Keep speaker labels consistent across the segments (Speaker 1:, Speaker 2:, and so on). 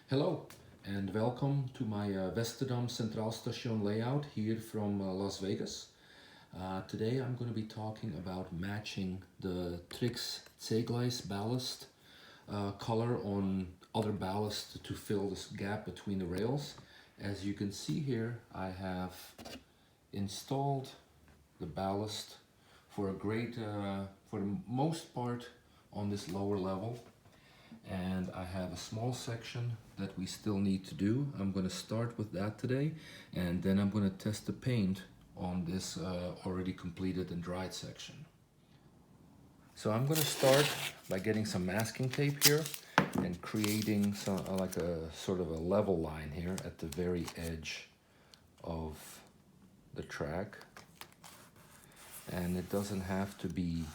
Speaker 1: Hello and welcome to my Westerdam Centraalstation layout here from Las Vegas. Today I'm going to be talking about matching the Trix C-Gleis ballast color on other ballast to fill this gap between the rails. As you can see here, I have installed the ballast for for the most part on this lower level. And I have a small section that we still need to do. I'm going to start with that today, and then I'm going to test the paint on this already completed and dried section. So I'm going to start by getting some masking tape here and creating some like a sort of a level line here at the very edge of the track. And it doesn't have to be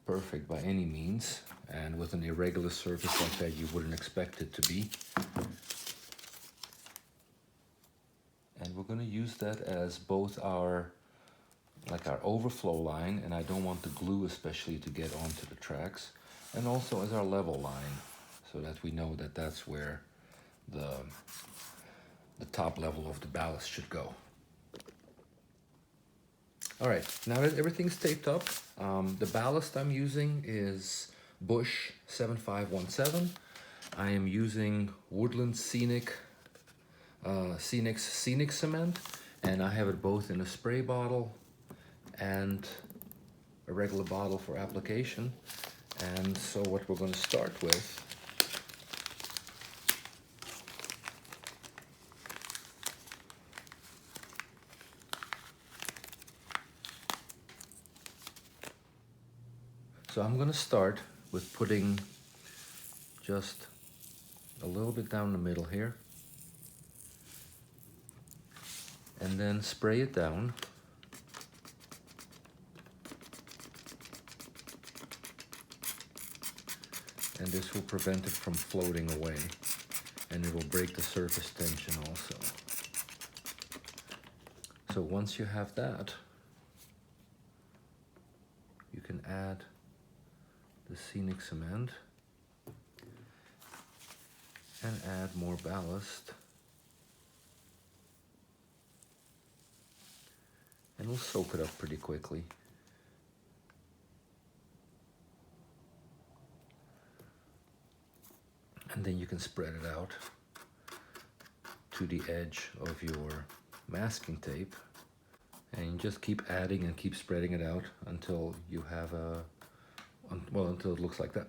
Speaker 1: perfect by any means, and with an irregular surface like that you wouldn't expect it to be. And we're going to use that as both our overflow line, and I don't want the glue especially to get onto the tracks, and also as our level line, so that we know that that's where the top level of the ballast should go. Alright, now that everything's taped up, the ballast I'm using is Bush 7517. I am using Woodland Scenic cement, and I have it both in a spray bottle and a regular bottle for application. And so what we're going to start with I'm going to start with putting just a little bit down the middle here, and then spray it down. And this will prevent it from floating away, and it will break the surface tension also. So once you have that, you can add the scenic cement and add more ballast, and we'll soak it up pretty quickly. And then you can spread it out to the edge of your masking tape, and just keep adding and keep spreading it out until you have until it looks like that.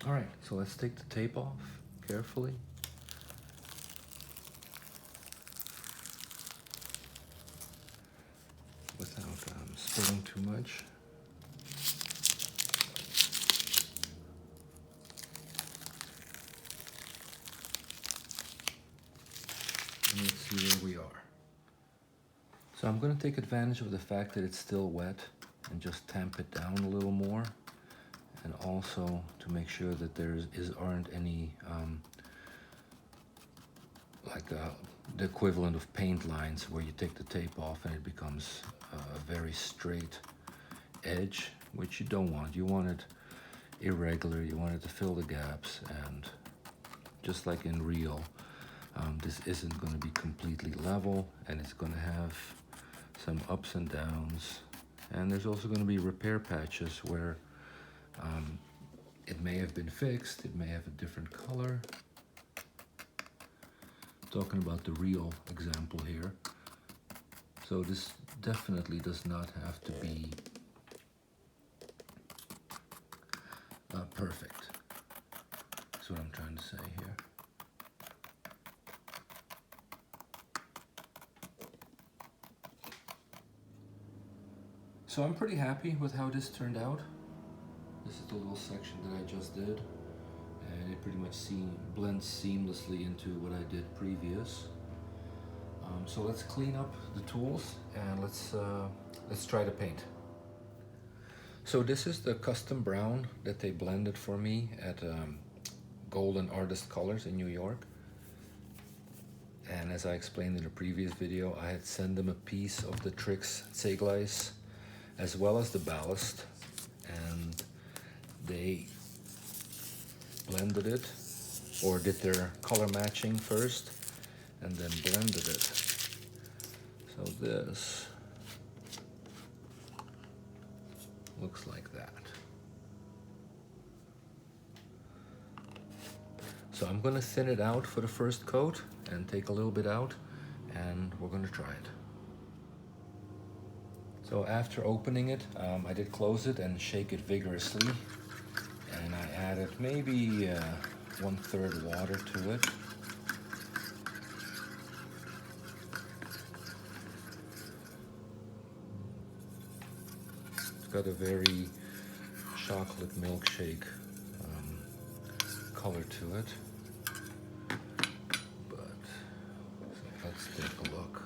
Speaker 1: All right, so let's take the tape off carefully. Without spilling too much. And let's see where we are. So I'm going to take advantage of the fact that it's still wet and just tamp it down a little more, and also to make sure that there aren't any the equivalent of paint lines where you take the tape off and it becomes a very straight edge, which you don't want. You want it irregular, you want it to fill the gaps, and just like in real, this isn't going to be completely level, and it's going to have some ups and downs, and there's also going to be repair patches where it may have been fixed, it may have a different color. Talking about the real example here. So this definitely does not have to be perfect. That's what I'm trying to say here. So I'm pretty happy with how this turned out. This is the little section that I just did, and it pretty much blends seamlessly into what I did previous. So let's clean up the tools and let's try to paint. So this is the custom brown that they blended for me at Golden Artist Colors in New York. And as I explained in a previous video, I had sent them a piece of the Trix C-Gleis as well as the ballast, and they blended it or did their color matching first and then blended it. So this looks like that. So I'm gonna thin it out for the first coat and take a little bit out, and we're gonna try it. So after opening it, I did close it and shake it vigorously, and I added maybe 1/3 water to it. It's got a very chocolate milkshake color to it. But so let's take a look.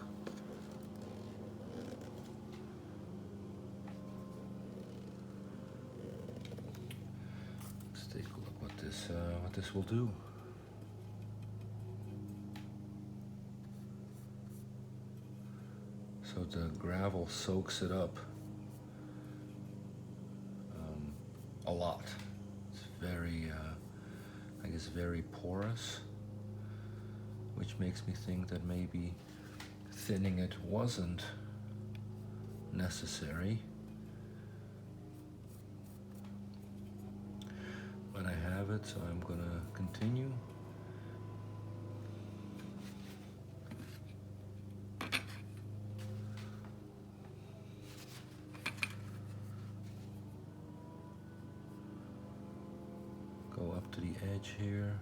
Speaker 1: Let's take a look what this will do. So the gravel soaks it up a lot. It's very, I guess, very porous, which makes me think that maybe thinning it wasn't necessary. But I have it, so I'm gonna continue. Go up to the edge here.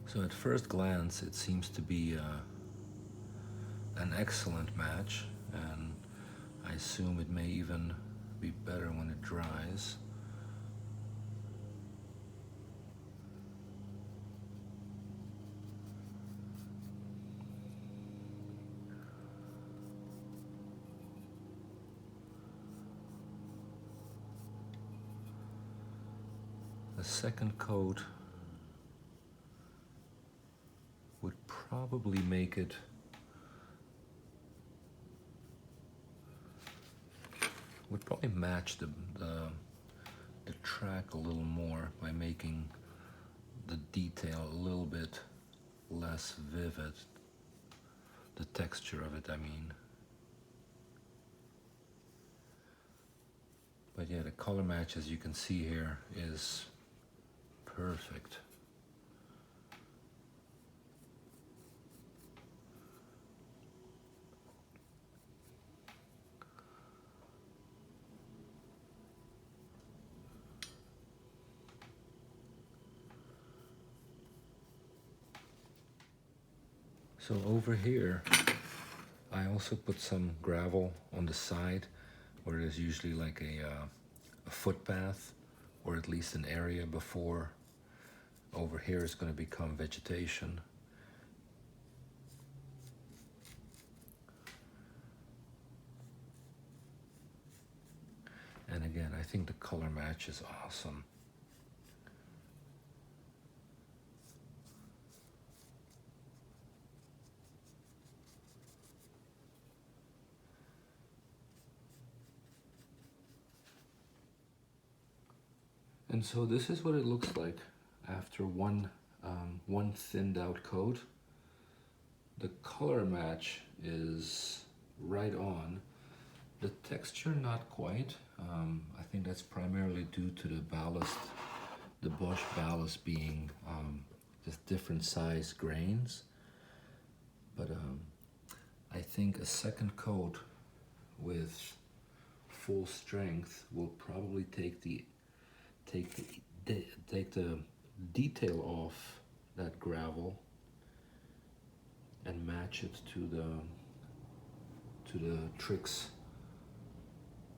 Speaker 1: So at first glance, it seems to be an excellent match, and I assume it may even be better when it dries. The second coat would probably make it match the track a little more by making the detail a little bit less vivid, the texture of it, I mean. But yeah, the color match, as you can see here, is perfect. So over here, I also put some gravel on the side where there's usually like a footpath, or at least an area before over here is going to become vegetation. And again, I think the color match is awesome. And so this is what it looks like after one thinned out coat. The color match is right on. The texture, not quite. I think that's primarily due to the ballast, the Bosch ballast being just different size grains. But I think a second coat with full strength will probably take the detail off that gravel and match it to the Trix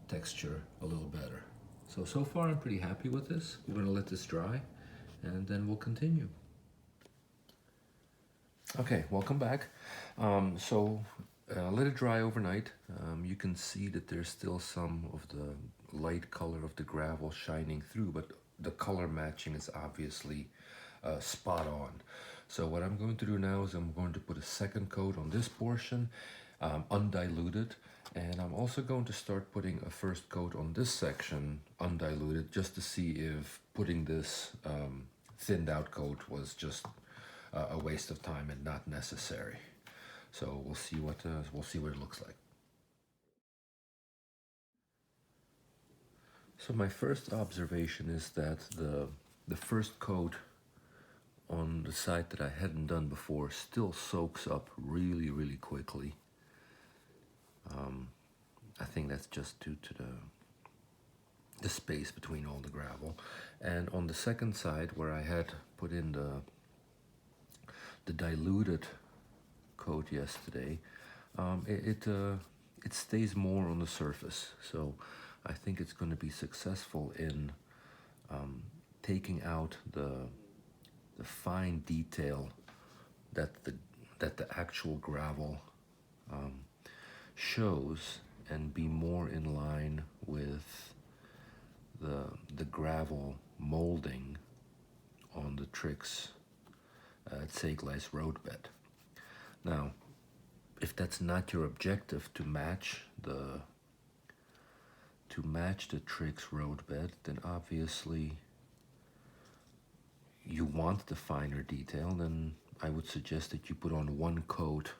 Speaker 1: texture a little better. So far I'm pretty happy with this. We're gonna let this dry and then we'll continue. Okay, welcome back. So let it dry overnight. You can see that there's still some of the light color of the gravel shining through, but the color matching is obviously spot on. So what I'm going to do now is I'm going to put a second coat on this portion, undiluted, and I'm also going to start putting a first coat on this section, undiluted, just to see if putting this thinned out coat was just a waste of time and not necessary. So we'll see what it looks like. So my first observation is that the first coat on the side that I hadn't done before still soaks up really quickly. I think that's just due to the space between all the gravel. And on the second side, where I had put in the diluted coat yesterday, it stays more on the surface. So I think it's going to be successful in taking out the fine detail that the actual gravel shows, and be more in line with the gravel molding on the Trix C-Gleis roadbed. Now, if that's not your objective, to match the Trix roadbed, then obviously you want the finer detail, then I would suggest that you put on one coat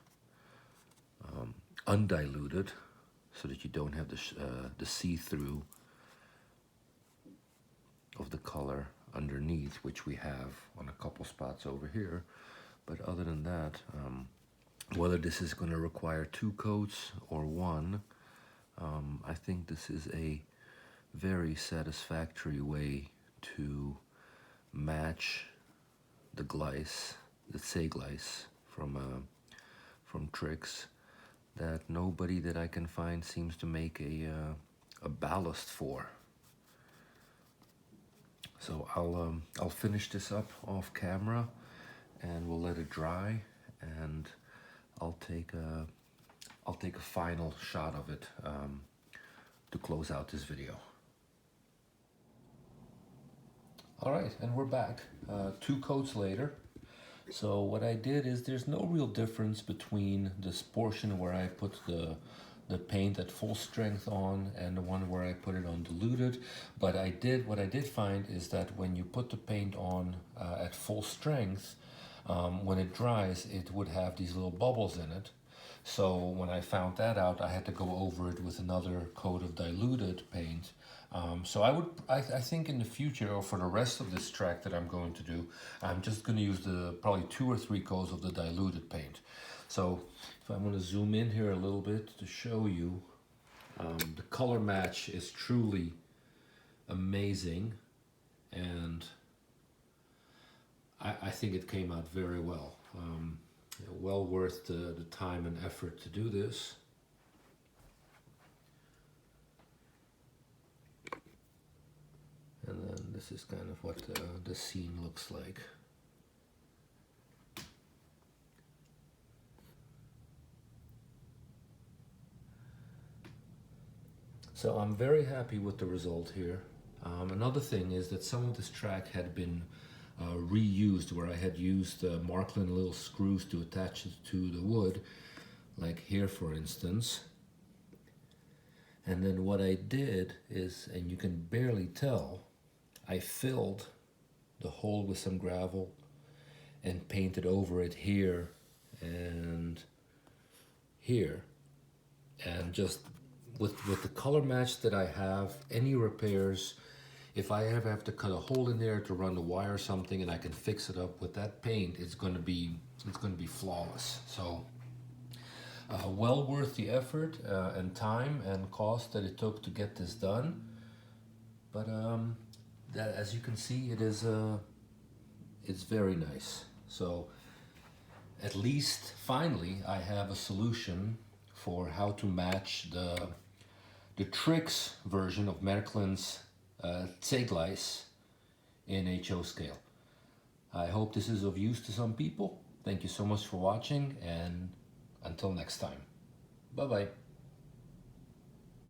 Speaker 1: undiluted, so that you don't have the see-through of the color underneath, which we have on a couple spots over here. But other than that, whether this is going to require 2 coats or 1, I think this is a very satisfactory way to match the Gleis, the C-Gleis from Trix, that nobody that I can find seems to make a ballast for. So I'll finish this up off camera, and we'll let it dry, and I'll take a final shot of it to close out this video. All right, and we're back 2 coats later. So what I did is, there's no real difference between this portion where I put the paint at full strength on and the one where I put it on diluted. But what I did find is that when you put the paint on at full strength, when it dries, it would have these little bubbles in it. So when I found that out, I had to go over it with another coat of diluted paint. So I think in the future, or for the rest of this track that I'm going to do, I'm just going to use probably 2 or 3 coats of the diluted paint. So if I'm going to zoom in here a little bit to show you, the color match is truly amazing, and I think it came out very well. Well worth the time and effort to do this. And then this is kind of what the scene looks like. So I'm very happy with the result here. Another thing is that some of this track had been reused, where I had used Marklin little screws to attach it to the wood, like here for instance. And then what I did is, and you can barely tell, I filled the hole with some gravel and painted over it here and here. And just with the color match that I have, any repairs, if I ever have to cut a hole in there to run the wire or something, and I can fix it up with that paint, it's going to be flawless. So well worth the effort and time and cost that it took to get this done. But that, as you can see, it's very nice. So at least finally I have a solution for how to match the Trix version of Marklin's C-Gleis in HO scale. I hope this is of use to some people. Thank you so much for watching, and until next time. Bye bye.